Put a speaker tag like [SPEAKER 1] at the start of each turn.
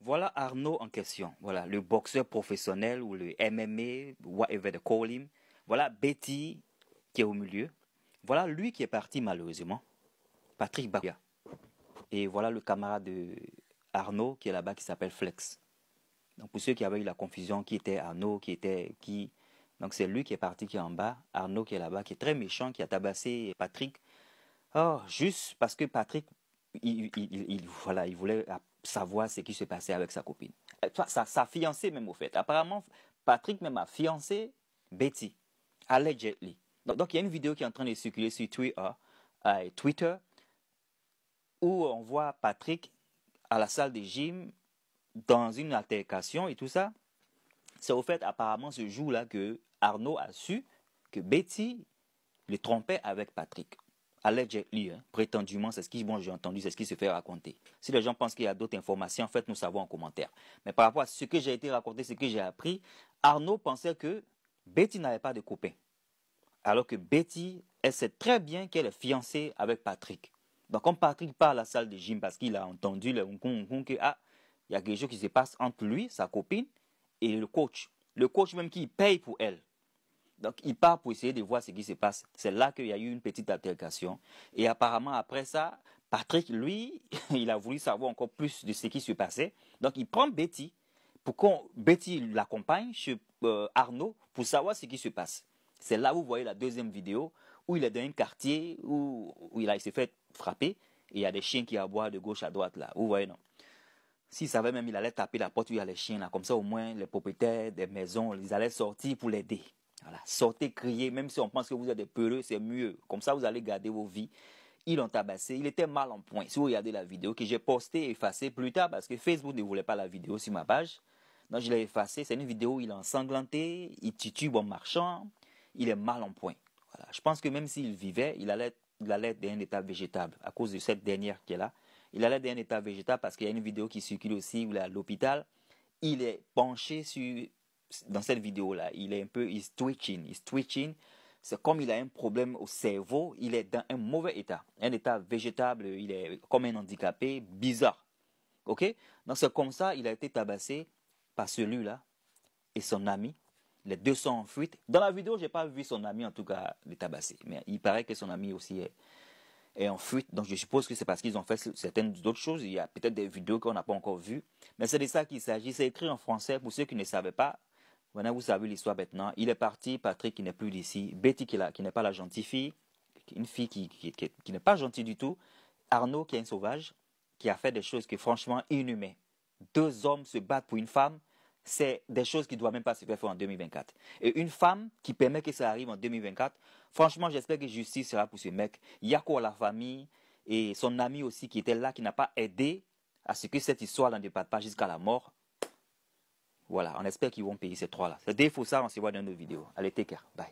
[SPEAKER 1] Voilà Arnaud en question. Voilà, le boxeur professionnel ou le MMA, whatever they call him. Voilà Betty qui est au milieu. Voilà lui qui est parti malheureusement. Patrick Bakuya. Et voilà le camarade de Arnaud qui est là-bas qui s'appelle Flex. Donc pour ceux qui avaient eu la confusion, qui était Arnaud, qui était qui. Donc c'est lui qui est parti qui est en bas. Arnaud qui est là-bas, qui est très méchant, qui a tabassé Patrick. Oh, juste parce que Patrick, voilà, il voulait savoir ce qui se passait avec sa copine. Sa fiancée même au fait. Apparemment, Patrick même a fiancé Betty. Allegedly. Donc il y a une vidéo qui est en train de circuler sur Twitter où on voit Patrick à la salle de gym dans une altercation et tout ça. C'est au fait apparemment ce jour-là que Arnaud a su que Betty le trompait avec Patrick. Allegedly, prétendument, c'est ce qui, bon, j'ai entendu, c'est ce qui se fait raconter. Si les gens pensent qu'il y a d'autres informations, en fait, nous savons en commentaire. Mais par rapport à ce que j'ai été raconté, ce que j'ai appris, Arnaud pensait que Betty n'avait pas de copain. Alors que Betty, elle sait très bien qu'elle est fiancée avec Patrick. Donc, quand Patrick part à la salle de gym parce qu'il a entendu que, il y a quelque chose qui se passe entre lui, sa copine, et le coach. Le coach même qui paye pour elle. Donc, il part pour essayer de voir ce qui se passe. C'est là qu'il y a eu une petite altercation. Et apparemment, après ça, Patrick, lui, il a voulu savoir encore plus de ce qui se passait. Donc, il prend Betty pour que Betty l'accompagne chez Arnaud pour savoir ce qui se passe. C'est là où vous voyez la deuxième vidéo où il est dans un quartier où il s'est fait frapper. Et il y a des chiens qui aboient de gauche à droite là. Vous voyez, non? S'il savait même, il allait taper la porte où il y a les chiens là. Comme ça, au moins, les propriétaires des maisons, ils allaient sortir pour l'aider. Voilà, sortez, criez, même si on pense que vous êtes des peureux, c'est mieux. Comme ça, vous allez garder vos vies. Ils l'ont tabassé, il était mal en point. Si vous regardez la vidéo que j'ai postée et effacée plus tard parce que Facebook ne voulait pas la vidéo sur ma page. Donc je l'ai effacée, c'est une vidéo où il est ensanglanté, il titube en marchant, il est mal en point. Voilà. Je pense que même s'il vivait, il allait être dans un état végétable à cause de cette dernière qui est là. Il allait être dans un état végétable parce qu'il y a une vidéo qui circule aussi où il est à l'hôpital. Il est penché dans cette vidéo-là, il est un peu, he's twitching. C'est comme il a un problème au cerveau, il est dans un mauvais état, un état végétable, il est comme un handicapé, bizarre. Ok? Donc c'est comme ça, il a été tabassé par celui-là et son ami. Les deux sont en fuite. Dans la vidéo, j'ai pas vu son ami en tout cas le tabasser, mais il paraît que son ami aussi est en fuite. Donc je suppose que c'est parce qu'ils ont fait certaines d'autres choses. Il y a peut-être des vidéos qu'on n'a pas encore vues, mais c'est de ça qu'il s'agit. C'est écrit en français pour ceux qui ne savaient pas. Maintenant, vous savez l'histoire maintenant. Il est parti, Patrick qui n'est plus d'ici, Betty qui n'est pas la gentille fille, une fille qui n'est pas gentille du tout, Arnaud qui est un sauvage, qui a fait des choses qui franchement inhumaines. Deux hommes se battent pour une femme, c'est des choses qui ne doivent même pas se faire en 2024. Et une femme qui permet que ça arrive en 2024, franchement, j'espère que justice sera pour ce mec. Il y a quoi la famille et son ami aussi qui était là, qui n'a pas aidé à ce que cette histoire n'en dépasse pas jusqu'à la mort. Voilà, on espère qu'ils vont payer ces trois-là. C'est des faux ça, on se voit dans nos vidéos. Allez, take care. Bye.